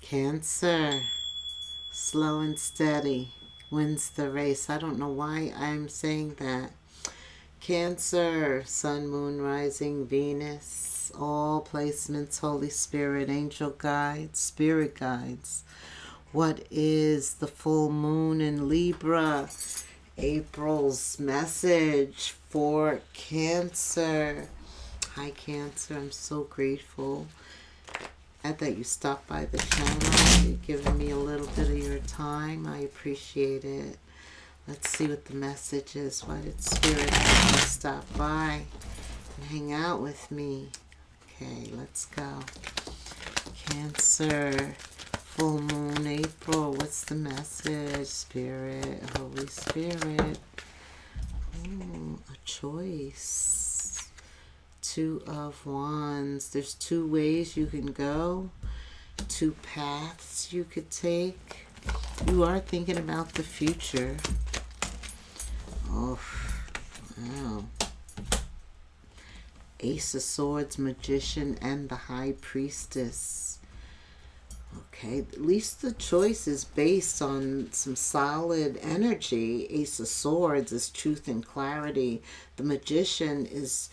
Cancer, slow and steady wins the race. I don't know why I'm saying that. Cancer, sun, moon, rising, Venus, all placements, Holy Spirit, angel guides, spirit guides. What is the full moon in Libra? April's message for Cancer. Hi Cancer, I'm so grateful that you stopped by the channel. You're giving me a little bit of your time. I appreciate it. Let's see what the message is. Why did Spirit have to stop by and hang out with me? Okay, let's go. Cancer, full moon, April. What's the message? Spirit, Holy Spirit. Ooh, a choice. Two of Wands. There's two ways you can go. Two paths you could take. You are thinking about the future. Oh, wow. Ace of Swords, Magician, and the High Priestess. Okay, at least the choice is based on some solid energy. Ace of Swords is truth and clarity. The Magician is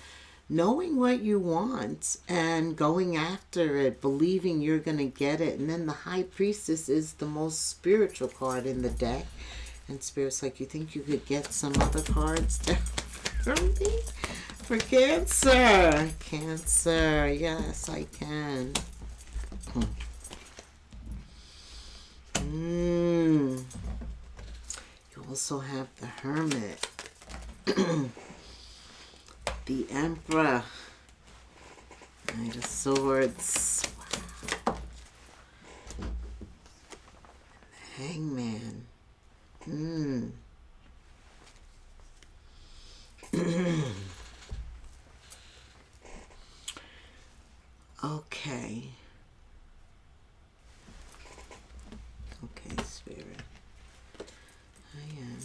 knowing what you want and going after it, believing you're going to get it. And then the High Priestess is the most spiritual card in the deck. And Spirit's like, you think you could get some other cards down for me? For Cancer. Cancer. Yes, I can. You also have the Hermit. The Emperor. Knight of Swords. Wow. The Hangman. Okay. Okay, Spirit. I am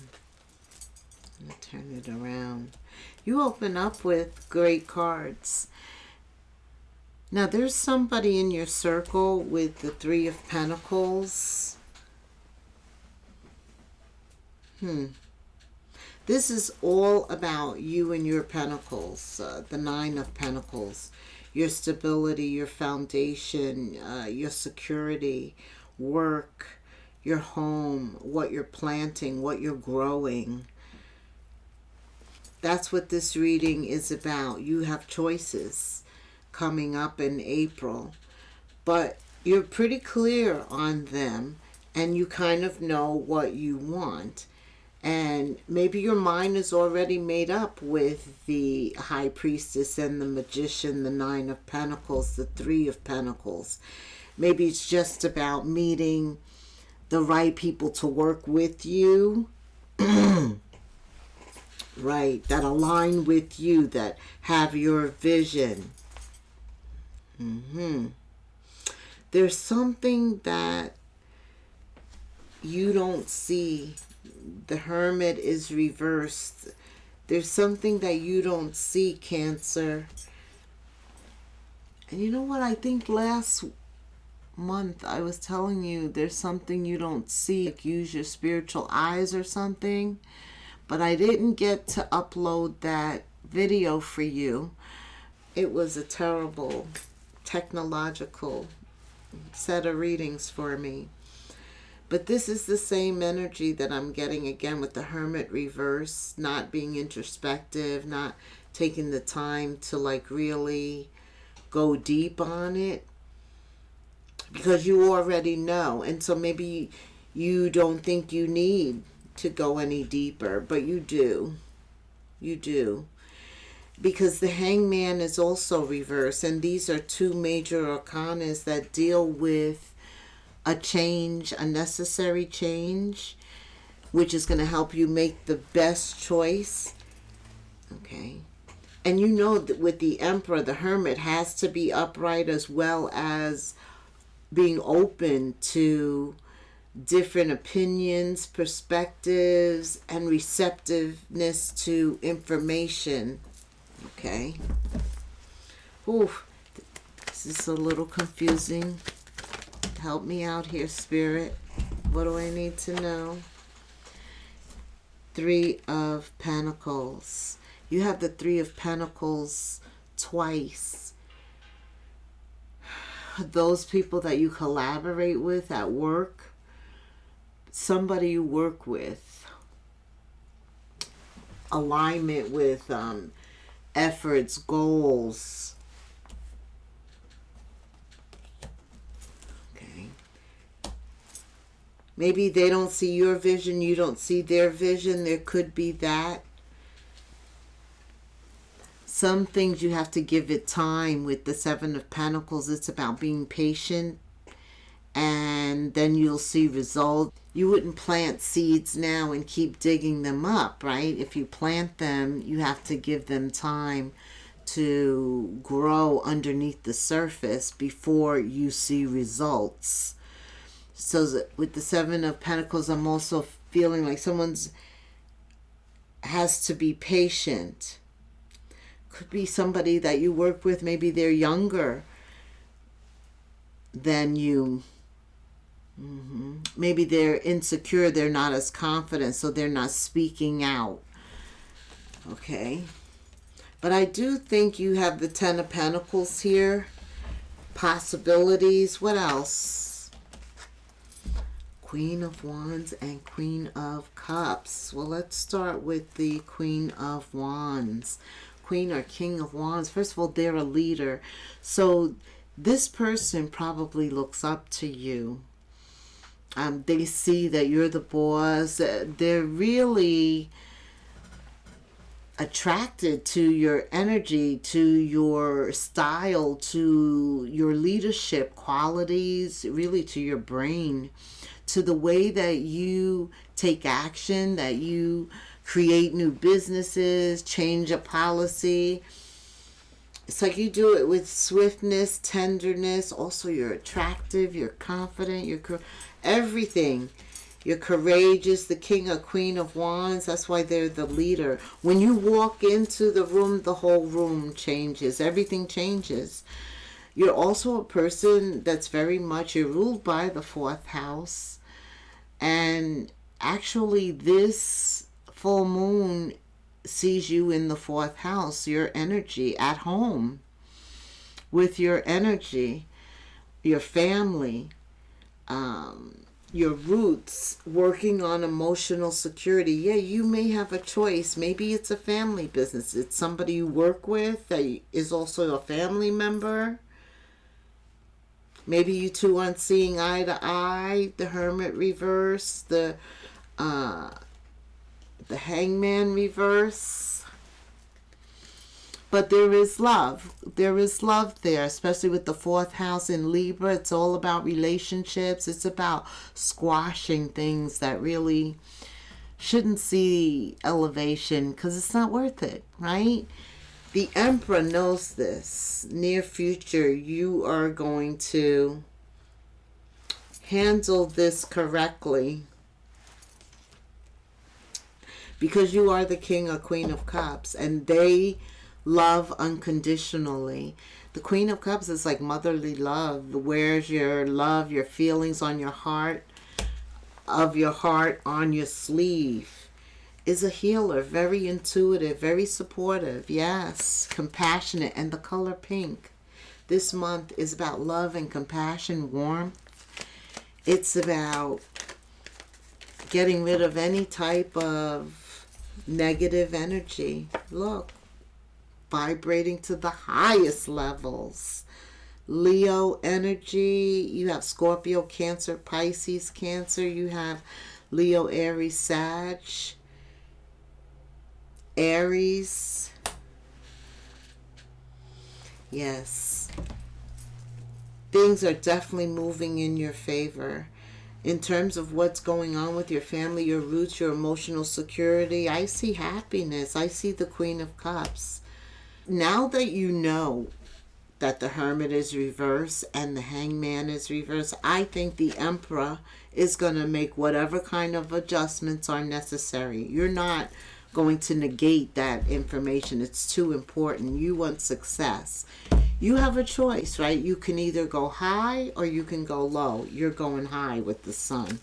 going to turn it around. You open up with great cards. Now, there's somebody in your circle with the Three of Pentacles. This is all about you and your pentacles, the Nine of Pentacles, your stability, your foundation, your security, work, your home, what you're planting, what you're growing. That's what this reading is about. You have choices coming up in April, but you're pretty clear on them and you kind of know what you want. And maybe your mind is already made up with the High Priestess and the Magician, the Nine of Pentacles, the Three of Pentacles. Maybe it's just about meeting the right people to work with you. Right, that align with you, that have your vision. There's something that you don't see. The Hermit is reversed. There's something that you don't see, Cancer. And you know what? I think last month I was telling you there's something you don't see. Like use your spiritual eyes or something. But I didn't get to upload that video for you. It was a terrible technological set of readings for me. But this is the same energy that I'm getting again with the Hermit reverse, not being introspective, not taking the time to like really go deep on it because you already know. And so maybe you don't think you need to go any deeper, but you do. You do. Because the Hangman is also reversed, and these are two major arcanas that deal with a change, a necessary change, which is going to help you make the best choice. Okay. And you know that with the Emperor, the Hermit has to be upright as well as being open to different opinions, perspectives, and receptiveness to information. Okay. Ooh, this is a little confusing. Help me out here, Spirit. What do I need to know? Three of Pentacles. You have the Three of Pentacles twice. Those people that you collaborate with at work, somebody you work with, alignment with efforts, goals. Okay. Maybe they don't see your vision, you don't see their vision. There could be that. Some things you have to give it time. With the Seven of Pentacles, it's about being patient, and then you'll see results. You wouldn't plant seeds now and keep digging them up, right? If you plant them, you have to give them time to grow underneath the surface before you see results. So with the Seven of Pentacles, I'm also feeling like someone's has to be patient. Could be somebody that you work with, maybe they're younger than you. Maybe they're insecure, they're not as confident, so they're not speaking out. Okay. But I do think you have the Ten of Pentacles here. Possibilities. What else? Queen of Wands and Queen of Cups. Well, let's start with the Queen of Wands. Queen or King of Wands. First of all, they're a leader. So this person probably looks up to you. They see that you're the boss. They're really attracted to your energy, to your style, to your leadership qualities, really to your brain, to the way that you take action, that you create new businesses, change a policy. It's like you do it with swiftness, tenderness. Also, you're attractive, you're confident, you're everything. You're courageous, the King or Queen of Wands. That's why they're the leader. When you walk into the room, the whole room changes. Everything changes. You're also a person that's very much, you're ruled by the fourth house. And actually, this full moon sees you in the fourth house, your energy at home, with your energy, your family, your roots, working on emotional security. Yeah, you may have a choice. Maybe it's a family business. It's somebody you work with that is also a family member. Maybe you two aren't seeing eye to eye. The Hermit reverse, the Hangman reverse. But there is love. There is love there, especially with the fourth house in Libra. It's all about relationships. It's about squashing things that really shouldn't see elevation because it's not worth it, right? The Emperor knows this. Near future, you are going to handle this correctly, because you are the King or Queen of Cups, and they love unconditionally. The Queen of Cups is like motherly love. Wears your love, your feelings on your heart, of your heart on your sleeve. Is a healer, very intuitive, very supportive. Yes, compassionate, and the color pink. This month is about love and compassion, warmth. It's about getting rid of any type of negative energy. Look, vibrating to the highest levels. Leo energy. You have Scorpio, Cancer, Pisces, Cancer. You have Leo, Aries, Sag, Aries. Yes. Things are definitely moving in your favor. In terms of what's going on with your family, your roots, your emotional security, I see happiness. I see the Queen of Cups. Now that you know that the Hermit is reversed and the Hangman is reversed, I think the Emperor is going to make whatever kind of adjustments are necessary. You're not going to negate that information. It's too important. You want success. You have a choice, right? You can either go high or you can go low. You're going high with the sun.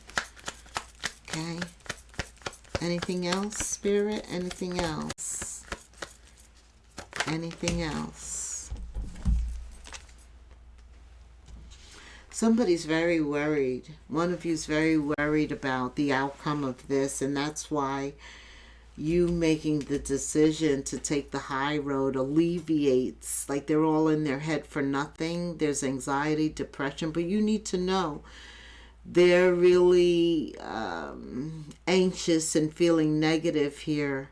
Okay? Anything else, Spirit? Anything else? Anything else? Somebody's very worried. One of you's very worried about the outcome of this, and that's why you making the decision to take the high road alleviates, like they're all in their head for nothing. There's anxiety, depression, but you need to know they're really anxious and feeling negative here.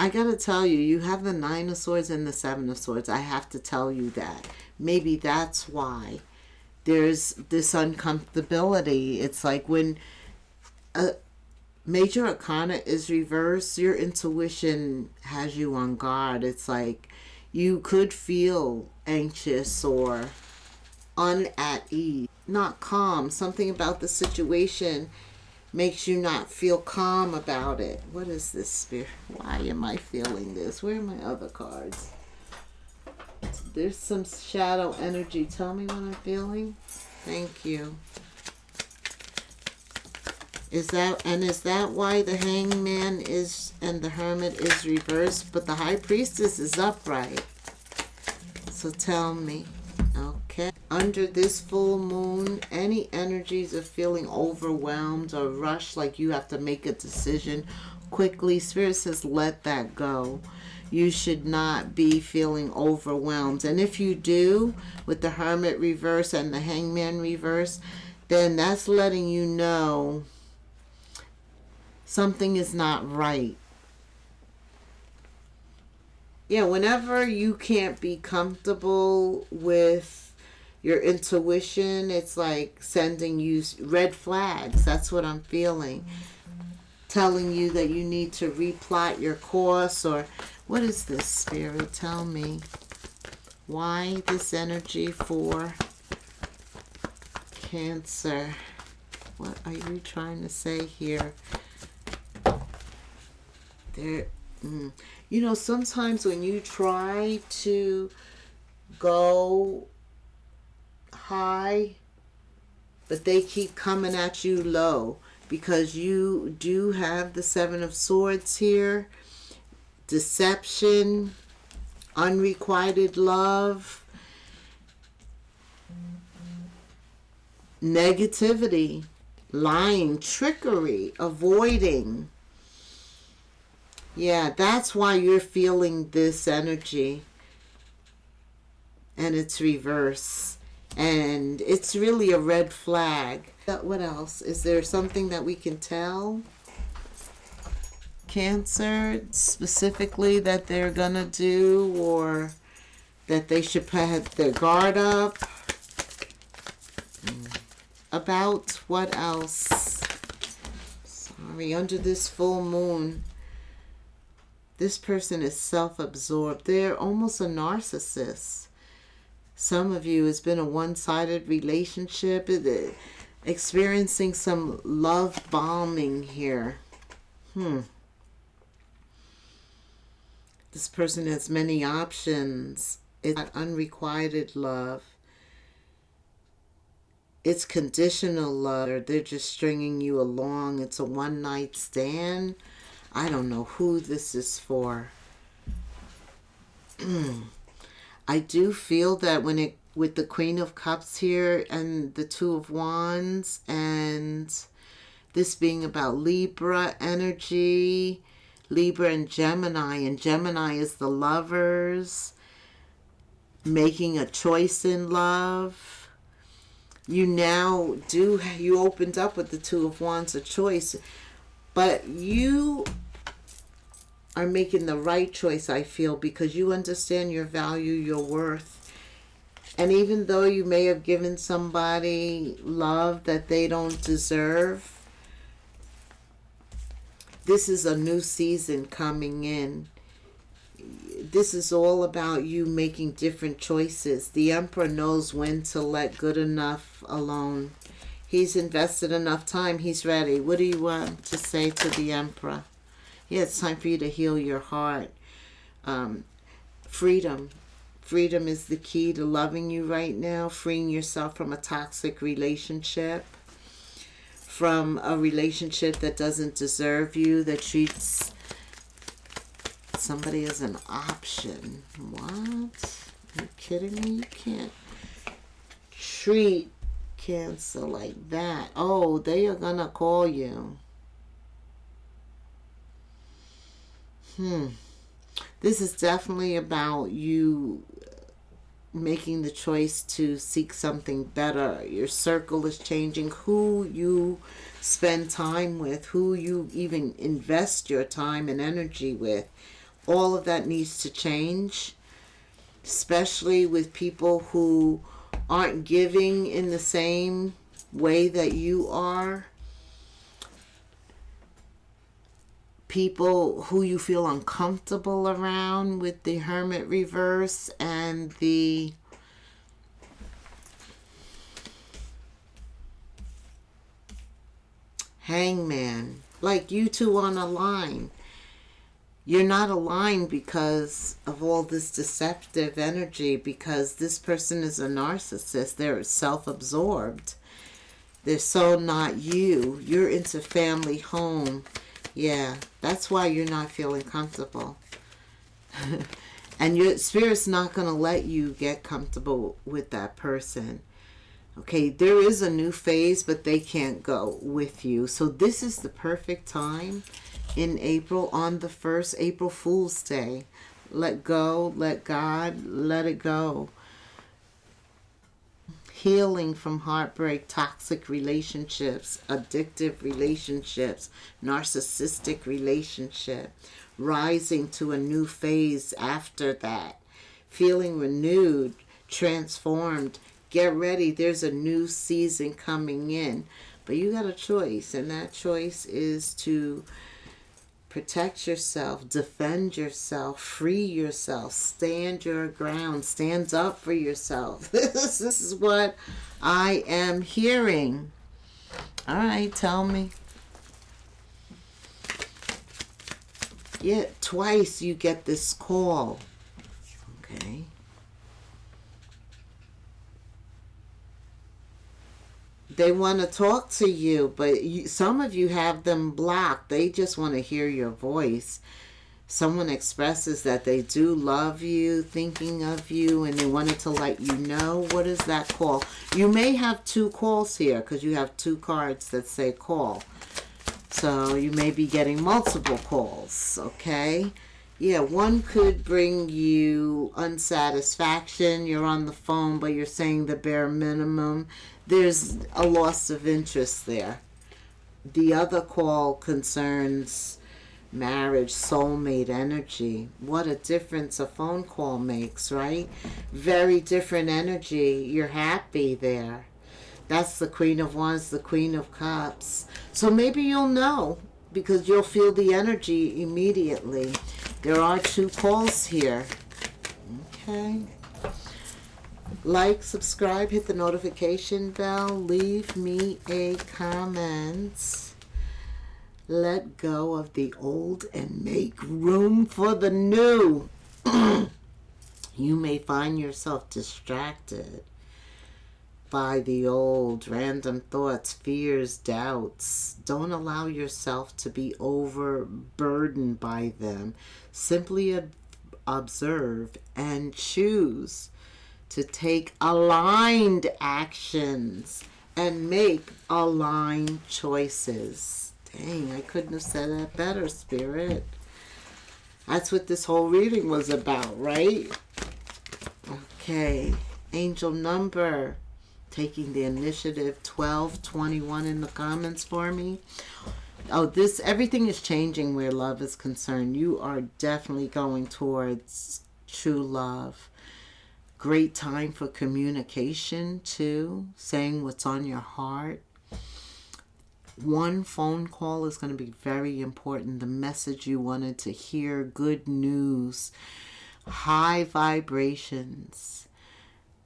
I gotta tell you, you have the Nine of Swords and the Seven of Swords. I have to tell you that. Maybe that's why there's this uncomfortability. It's like when a major arcana is reversed, your intuition has you on guard. It's like you could feel anxious or at ease, not calm. Something about the situation makes you not feel calm about it. What is this, Spirit? Why am I feeling this? Where are my other cards? There's some shadow energy. Tell me what I'm feeling. Thank you. Is that why the Hangman is and the Hermit is reversed, but the High Priestess is upright? So tell me. Okay. Under this full moon, any energies of feeling overwhelmed or rushed, like you have to make a decision quickly, Spirit says let that go. You should not be feeling overwhelmed. And if you do, with the Hermit reverse and the Hangman reverse, then that's letting you know something is not right. Yeah, whenever you can't be comfortable with your intuition, it's like sending you red flags. That's what I'm feeling. Telling you that you need to replot your course, or what is this, Spirit? Tell me. Why this energy for Cancer? What are you trying to say here? You know, sometimes when you try to go high, but they keep coming at you low, because you do have the Seven of Swords here. Deception, unrequited love, negativity, lying, trickery, avoiding. Yeah, that's why you're feeling this energy. And it's reverse. And it's really a red flag. What else? Is there something that we can tell Cancer specifically that they're going to do, or that they should put their guard up? About what else? Sorry, under this full moon, this person is self-absorbed. They're almost a narcissist. Some of you, it's been a one-sided relationship, experiencing some love bombing here. This person has many options. It's not unrequited love. It's conditional love. They're just stringing you along. It's a one-night stand. I don't know who this is for. I do feel that with the Queen of Cups here and the Two of Wands, and this being about Libra energy, Libra and Gemini is the lovers, making a choice in love. You opened up with the Two of Wands, a choice, but you are making the right choice, I feel, because you understand your value, your worth. And even though you may have given somebody love that they don't deserve, this is a new season coming in. This is all about you making different choices. The Emperor knows when to let good enough alone. He's invested enough time. He's ready. What do you want to say to the Emperor? Yeah, it's time for you to heal your heart. Freedom. Freedom is the key to loving you right now, freeing yourself from a toxic relationship, from a relationship that doesn't deserve you, that treats somebody as an option. What? Are you kidding me? You can't treat Cancer like that. Oh, they are gonna call you. This is definitely about you making the choice to seek something better. Your circle is changing. Who you spend time with, who you even invest your time and energy with, all of that needs to change, especially with people who aren't giving in the same way that you are. People who you feel uncomfortable around with the Hermit reverse and the Hangman. Like you two on a line. You're not aligned because of all this deceptive energy, because this person is a narcissist. They're self-absorbed. They're so not you. You're into family, home. Yeah, that's why you're not feeling comfortable. And your spirit's not going to let you get comfortable with that person. Okay, there is a new phase, but they can't go with you. So this is the perfect time in April, on the 1st, April Fool's Day. Let go, let God, let it go. Healing from heartbreak, toxic relationships, addictive relationships, narcissistic relationship. Rising to a new phase after that. Feeling renewed, transformed. Get ready, there's a new season coming in. But you got a choice, and that choice is to protect yourself, defend yourself, free yourself, stand your ground, stand up for yourself. This is what I am hearing. All right, tell me. Yeah, twice you get this call. Okay. They want to talk to you, but some of you have them blocked. They just want to hear your voice. Someone expresses that they do love you, thinking of you, and they wanted to let you know. What is that call? You may have two calls here because you have two cards that say call. So you may be getting multiple calls, okay? Yeah, one could bring you unsatisfaction. You're on the phone, but you're saying the bare minimum. There's a loss of interest there. The other call concerns marriage, soulmate energy. What a difference a phone call makes, right? Very different energy. You're happy there. That's the Queen of Wands, the Queen of Cups. So maybe you'll know because you'll feel the energy immediately. There are two calls here. Okay. Like, subscribe, hit the notification bell, leave me a comment. Let go of the old and make room for the new. You may find yourself distracted by the old, random thoughts, fears, doubts. Don't allow yourself to be overburdened by them. Simply observe and choose to take aligned actions and make aligned choices. Dang, I couldn't have said that better, Spirit. That's what this whole reading was about, right? Okay, angel number. Taking the initiative, 1221 in the comments for me. Oh, everything is changing where love is concerned. You are definitely going towards true love. Great time for communication too, saying what's on your heart. One phone call is going to be very important. The message you wanted to hear, good news, high vibrations.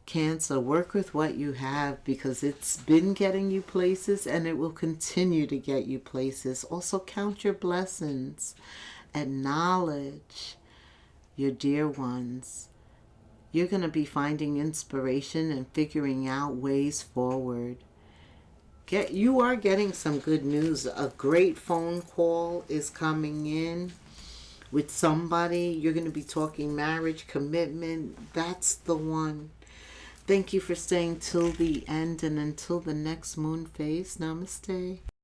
Cancer, work with what you have because it's been getting you places and it will continue to get you places. Also count your blessings. Acknowledge your dear ones. You're going to be finding inspiration and figuring out ways forward. You are getting some good news. A great phone call is coming in with somebody. You're going to be talking marriage, commitment. That's the one. Thank you for staying till the end, and until the next moon phase. Namaste.